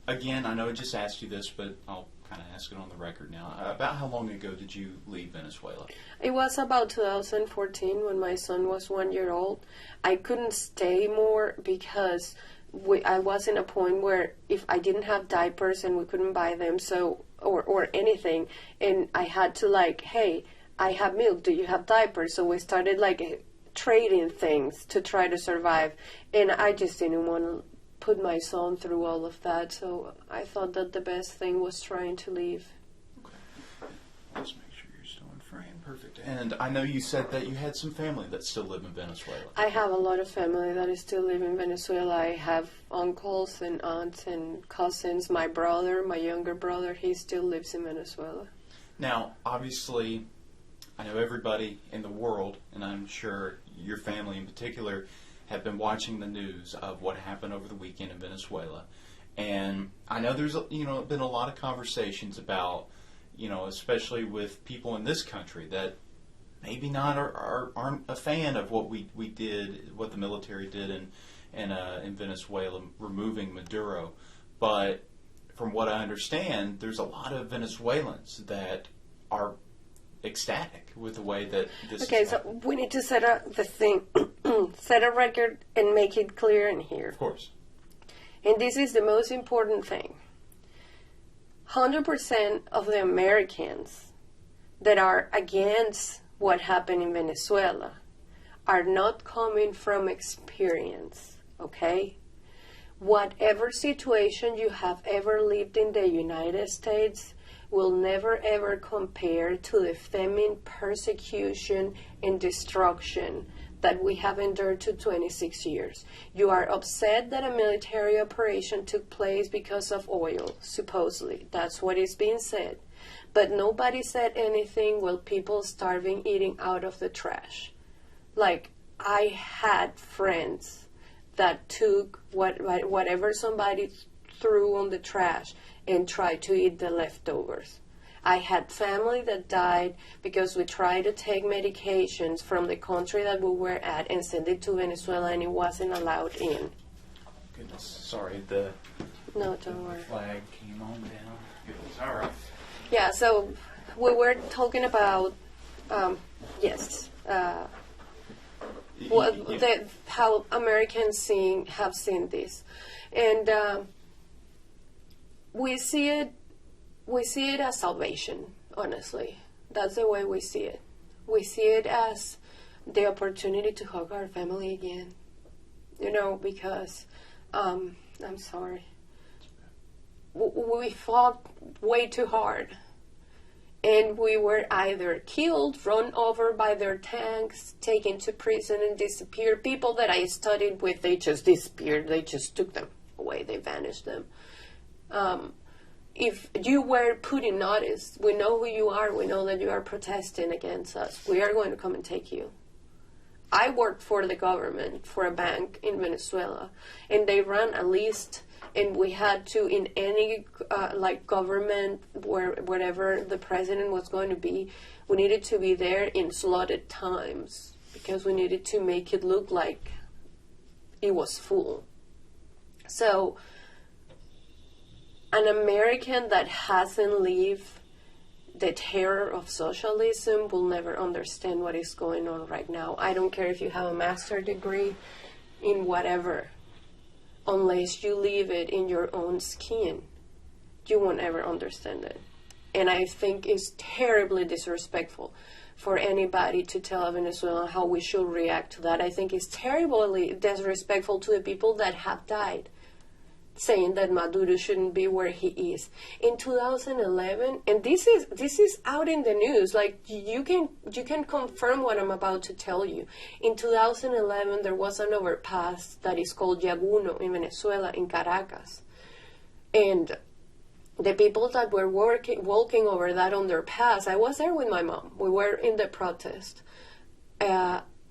Again, I know I just asked you this, but I'll kind of ask it on the record now. About how long ago did you leave Venezuela? It was about 2014 when my son was 1 year old. I couldn't stay more because I was in a point where if I didn't have diapers and we couldn't buy them, so or anything, and I had to like, hey, I have milk, do you have diapers? So we started like trading things to try to survive, and I just didn't want to put my son through all of that, so I thought that the best thing was trying to leave. Okay. Let's make sure you're still in frame. Perfect. And I know you said that you had some family that still live in Venezuela. I have a lot of family that is still live in Venezuela. I have uncles and aunts and cousins. My brother, my younger brother, he still lives in Venezuela. Now, obviously, I know everybody in the world, and I'm sure your family in particular, have been watching the news of what happened over the weekend in Venezuela. And I know there's been a lot of conversations about, especially with people in this country that maybe not aren't a fan of what we did, what the military did in Venezuela, removing Maduro. But from what I understand, there's a lot of Venezuelans that are ecstatic with the way that this Okay, so we need to set a record and make it clear in here. Of course. And this is the most important thing. 100% of the Americans that are against what happened in Venezuela are not coming from experience, okay? Whatever situation you have ever lived in the United States will never ever compare to the famine, persecution, and destruction that we have endured to 26 years. You are upset that a military operation took place because of oil, supposedly. That's what is being said. But nobody said anything while people starving, eating out of the trash. Like, I had friends that took whatever somebody threw on the trash and tried to eat the leftovers. I had family that died because we tried to take medications from the country that we were at and send it to Venezuela, and it wasn't allowed in. Goodness, sorry, No, don't worry. flag came on down. Goodness, all right. Yeah, so we were talking about, how Americans have seen this. And we see it as salvation, honestly. That's the way we see it. We see it as the opportunity to hug our family again. Because, I'm sorry. We fought way too hard. And we were either killed, run over by their tanks, taken to prison and disappeared. People that I studied with, they just disappeared. They just took them away. They vanished them. If you were put in notice, we know who you are. We know that you are protesting against us. We are going to come and take you. I worked for the government, for a bank in Venezuela, and they ran a list, and we had to, in any government, wherever the president was going to be, we needed to be there in slotted times because we needed to make it look like it was full. So an American that hasn't lived the terror of socialism will never understand what is going on right now. I don't care if you have a master's degree in whatever. Unless you live it in your own skin, you won't ever understand it. And I think it's terribly disrespectful for anybody to tell a Venezuelan how we should react to that. I think it's terribly disrespectful to the people that have died, saying that Maduro shouldn't be where he is. In 2011, and this is out in the news, like you can confirm what I'm about to tell you. In 2011, there was an overpass that is called Yaguno in Venezuela, in Caracas. And the people that were walking over that underpass, I was there with my mom. We were in the protest.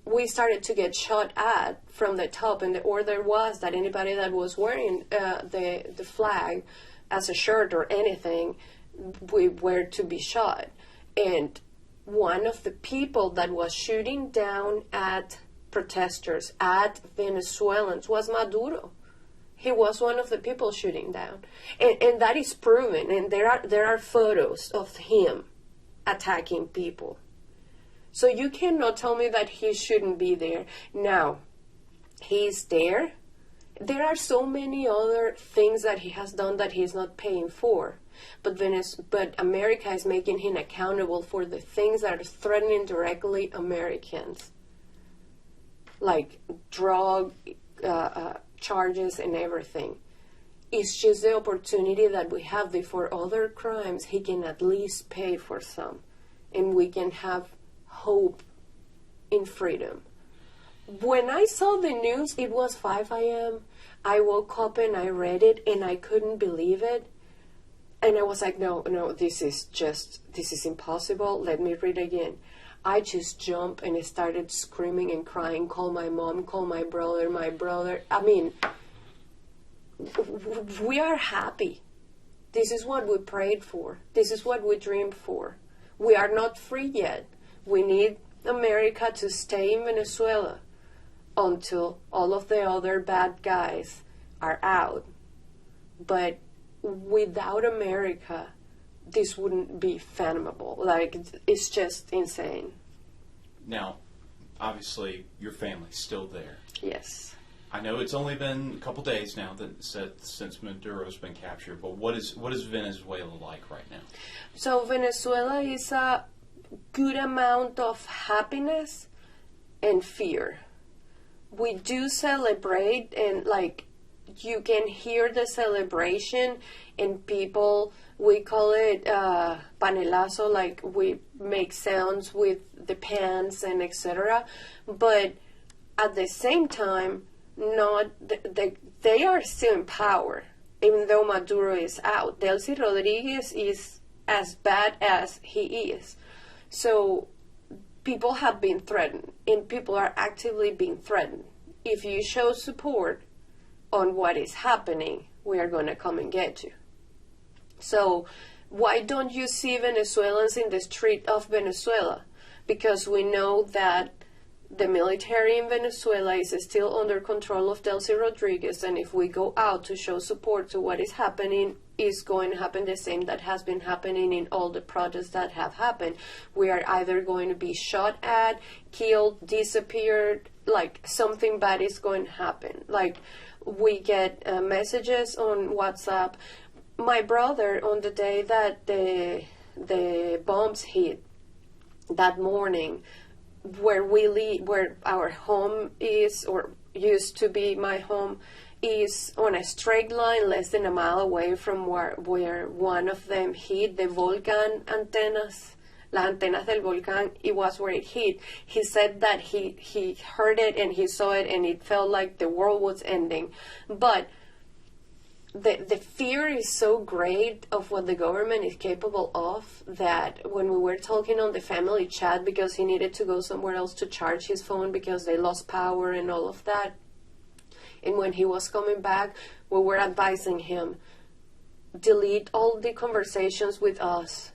We started to get shot at from the top, and the order was that anybody that was wearing the flag as a shirt or anything, we were to be shot. And one of the people that was shooting down at protesters, at Venezuelans, was Maduro. He was one of the people shooting down. And that is proven. And there are photos of him attacking people. So you cannot tell me that he shouldn't be there. Now, he's there. There are so many other things that he has done that he's not paying for. But America is making him accountable for the things that are threatening directly Americans. Like drug charges and everything. It's just the opportunity that we have before other crimes. He can at least pay for some. And we can have hope in freedom. When I saw the news, it was 5 a.m. I woke up and I read it and I couldn't believe it. And I was like, no, this is impossible. Let me read again. I just jumped and I started screaming and crying, call my mom, call my brother. I mean, we are happy. This is what we prayed for. This is what we dreamed for. We are not free yet. We need America to stay in Venezuela until all of the other bad guys are out. But without America, this wouldn't be fathomable. Like, it's just insane. Now, obviously, your family's still there. Yes. I know it's only been a couple days now since Maduro's been captured, but what is Venezuela like right now? So Venezuela is a good amount of happiness and fear. We do celebrate, and like you can hear the celebration, and people, we call it panelazo, like we make sounds with the pans and etc. But at the same time, they are still in power, even though Maduro is out. Delcy Rodriguez is as bad as he is. So people have been threatened, and people are actively being threatened. If you show support on what is happening, we are going to come and get you. So why don't you see Venezuelans in the street of Venezuela? Because we know that the military in Venezuela is still under control of Delcy Rodriguez, and if we go out to show support to what is happening, is going to happen the same that has been happening in all the protests that have happened. We are either going to be shot at, killed, disappeared, like something bad is going to happen. Like we get messages on WhatsApp. My brother, on the day that the bombs hit, that morning, where we live, where our home is, or used to be my home, is on a straight line less than a mile away from where one of them hit, the volcan antennas, las antenas del volcán. It was where it hit. He said that he heard it and he saw it and it felt like the world was ending. But the fear is so great of what the government is capable of that when we were talking on the family chat, because he needed to go somewhere else to charge his phone because they lost power and all of that, and when he was coming back, we were advising him, delete all the conversations with us,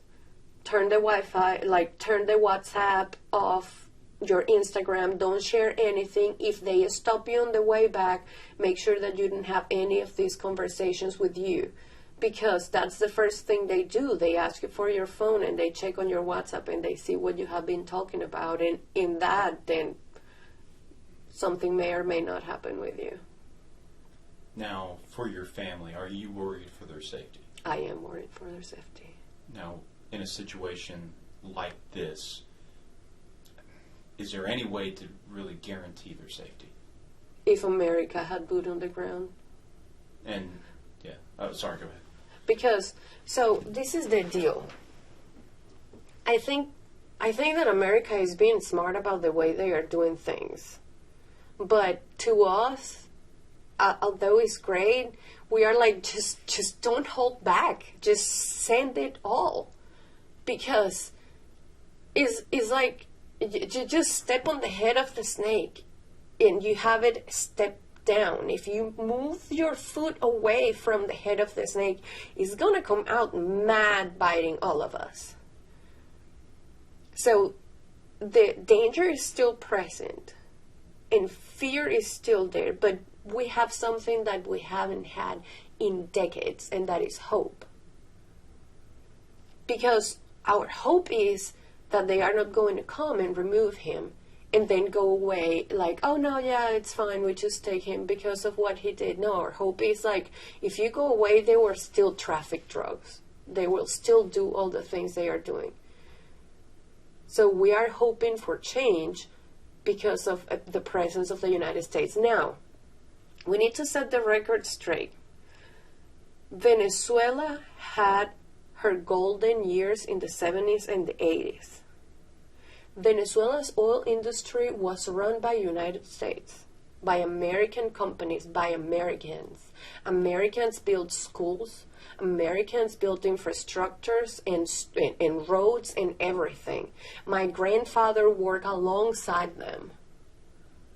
turn the Wi-Fi, like turn the WhatsApp off, your Instagram, don't share anything. If they stop you on the way back, make sure that you don't have any of these conversations with you, because that's the first thing they do. They ask you for your phone and they check on your WhatsApp and they see what you have been talking about, and in that, then something may or may not happen with you. Now, for your family, are you worried for their safety? I am worried for their safety. Now, in a situation like this, is there any way to really guarantee their safety? If America had boot on the ground. And, yeah. Oh, sorry, go ahead. Because, so, this is the deal. I think that America is being smart about the way they are doing things. But to us, although it's great, we are like, just don't hold back. Just send it all. Because it's like, you just step on the head of the snake and you have it step down. If you move your foot away from the head of the snake, it's going to come out mad, biting all of us. So the danger is still present and fear is still there, but we have something that we haven't had in decades, and that is hope. Because our hope is that they are not going to come and remove him and then go away like, oh no, yeah, it's fine, we just take him because of what he did. No, our hope is like, if you go away, they will still traffic drugs. They will still do all the things they are doing. So we are hoping for change because of the presence of the United States. Now, we need to set the record straight. Venezuela had her golden years in the 70s and the 80s. Venezuela's oil industry was run by United States, by American companies, by Americans. Americans built schools, Americans built infrastructures and roads and everything. My grandfather worked alongside them.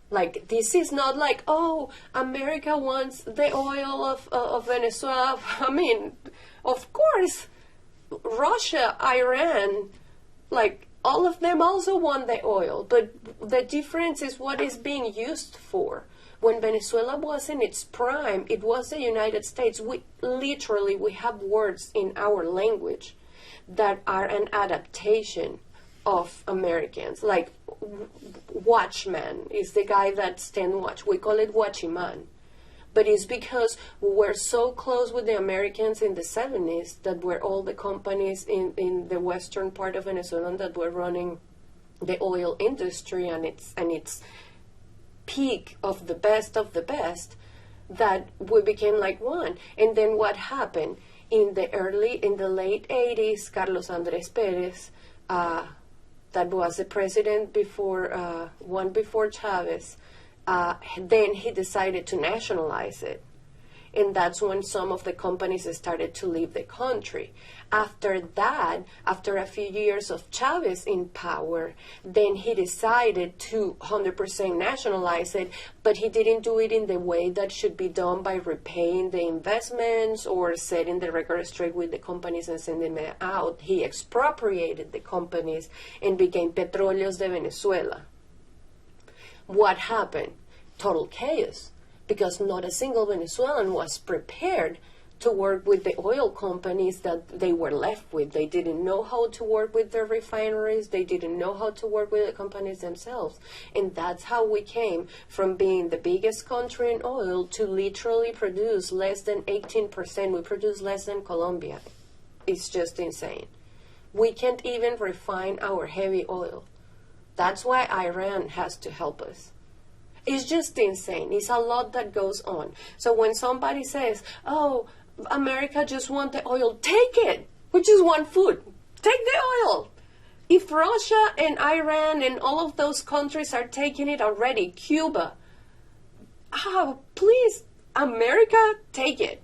Like, this is not like, oh, America wants the oil of Venezuela. I mean, of course, Russia, Iran, like, all of them also want the oil, but the difference is what is being used for. When Venezuela was in its prime, it was the United States. We have words in our language that are an adaptation of Americans. Like, watchman is the guy that stand watch. We call it watchman. But it's because we were so close with the Americans in the 70s that were all the companies in the western part of Venezuela that were running the oil industry and its peak of the best that we became like one. And then what happened? In the late 80s, Carlos Andres Perez, that was the president before Chavez, then he decided to nationalize it. And that's when some of the companies started to leave the country. After that, after a few years of Chavez in power, then he decided to 100% nationalize it, but he didn't do it in the way that should be done by repaying the investments or setting the record straight with the companies and sending them out. He expropriated the companies and became Petróleos de Venezuela. What happened? Total chaos, because not a single Venezuelan was prepared to work with the oil companies that they were left with. They didn't know how to work with their refineries. They didn't know how to work with the companies themselves. And that's how we came from being the biggest country in oil to literally produce less than 18%. We produce less than Colombia. It's just insane. We can't even refine our heavy oil. That's why Iran has to help us. It's just insane. It's a lot that goes on. So when somebody says, oh, America just wants the oil, take it. We just want food. Take the oil. If Russia and Iran and all of those countries are taking it already, Cuba, please, America, take it.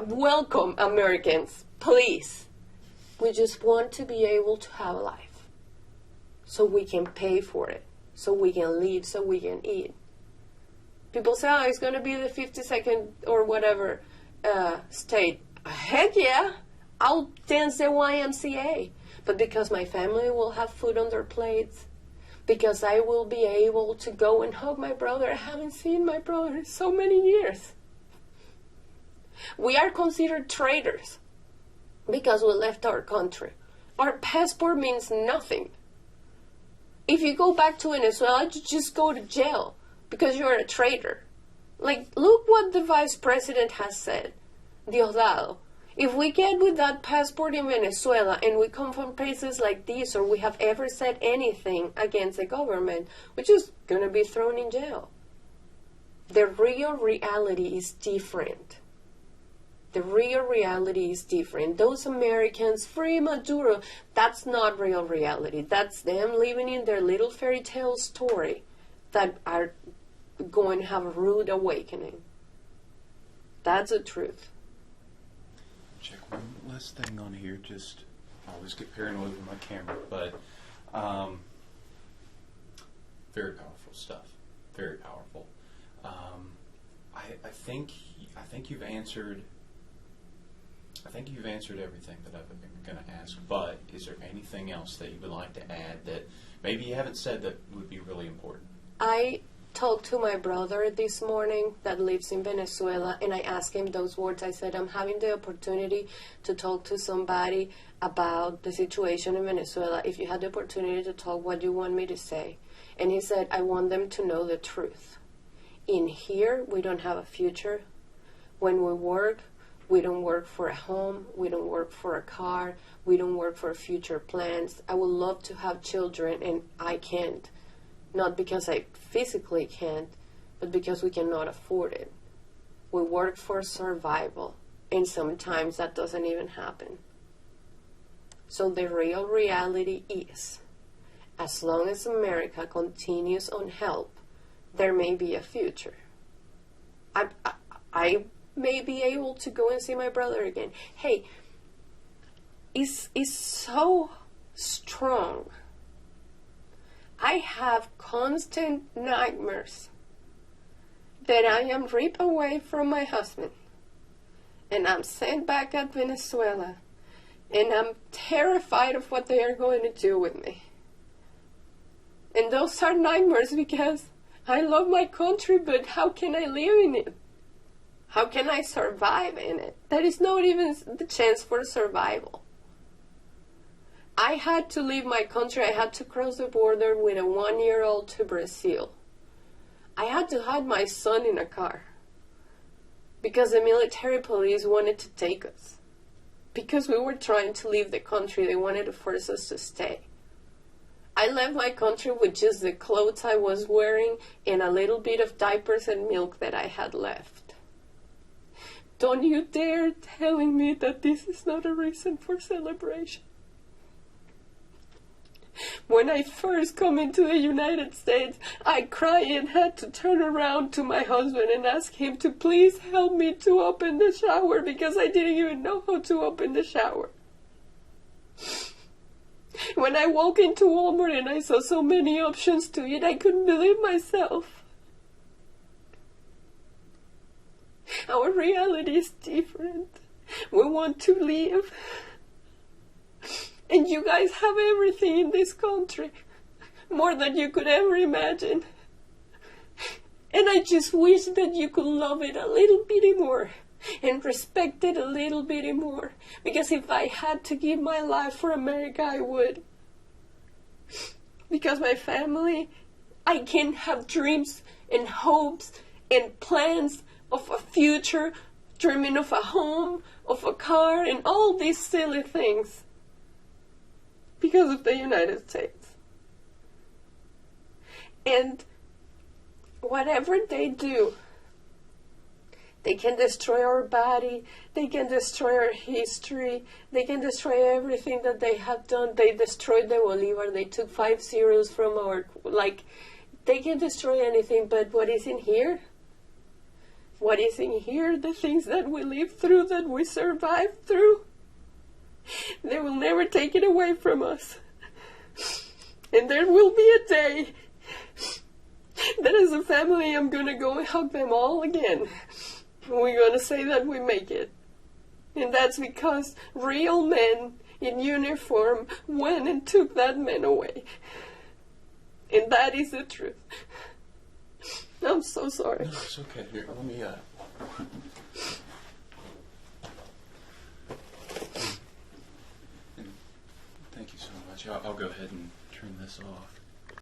Welcome, Americans, please. We just want to be able to have a life so we can pay for it, so we can live, so we can eat. People say, oh, it's going to be the 52nd or whatever state. Heck yeah, I'll dance the YMCA. But because my family will have food on their plates, because I will be able to go and hug my brother. I haven't seen my brother in so many years. We are considered traitors because we left our country. Our passport means nothing. If you go back to Venezuela, you just go to jail because you're a traitor. Like, look what the vice president has said, Diosdado. If we get with that passport in Venezuela and we come from places like this, or we have ever said anything against the government, we're just going to be thrown in jail. The real reality is different. The real reality is different. Those Americans, free Maduro, that's not real reality. That's them living in their little fairy tale story that are going to have a rude awakening. That's the truth. Check one last thing on here. Just, I always get paranoid with my camera, but very powerful stuff. Very powerful. I think you've answered. I think you've answered everything that I've been going to ask. But is there anything else that you would like to add that maybe you haven't said that would be really important? I talked to my brother this morning that lives in Venezuela, and I asked him those words. I said, I'm having the opportunity to talk to somebody about the situation in Venezuela. If you had the opportunity to talk, what do you want me to say? And he said, I want them to know the truth. In here, we don't have a future. When we work, we don't work for a home. We don't work for a car. We don't work for future plans. I would love to have children, and I can't. Not because I physically can't, but because we cannot afford it. We work for survival, and sometimes that doesn't even happen. So the real reality is, as long as America continues on help, there may be a future. I may be able to go and see my brother again. Hey, it's so strong. I have constant nightmares that I am ripped away from my husband and I'm sent back at Venezuela, and I'm terrified of what they are going to do with me. And those are nightmares because I love my country, but how can I live in it? How can I survive in it? There is not even the chance for survival. I had to leave my country. I had to cross the border with a 1-year-old to Brazil. I had to hide my son in a car because the military police wanted to take us. Because we were trying to leave the country, they wanted to force us to stay. I left my country with just the clothes I was wearing and a little bit of diapers and milk that I had left. Don't you dare telling me that this is not a reason for celebration. When I first come into the United States, I cried and had to turn around to my husband and ask him to please help me to open the shower because I didn't even know how to open the shower. When I walked into Walmart and I saw so many options to eat, I couldn't believe myself. Our reality is different. We want to live. And you guys have everything in this country, more than you could ever imagine. And I just wish that you could love it a little bit more and respect it a little bit more. Because if I had to give my life for America, I would. Because my family, I can have dreams and hopes and plans of a future, dreaming of a home, of a car, and all these silly things. Because of the United States. And whatever they do, they can destroy our body, they can destroy our history, they can destroy everything that they have done. They destroyed the Bolivar, they took 5 zeros from our, they can destroy anything, but what is in here? What is in here? The things that we lived through, that we survived through. They will never take it away from us. And there will be a day that as a family I'm going to go and hug them all again. We're going to say that we make it. And that's because real men in uniform went and took that man away. And that is the truth. I'm so sorry. No, it's okay. Here, let me, Thank you so much. I'll go ahead and turn this off.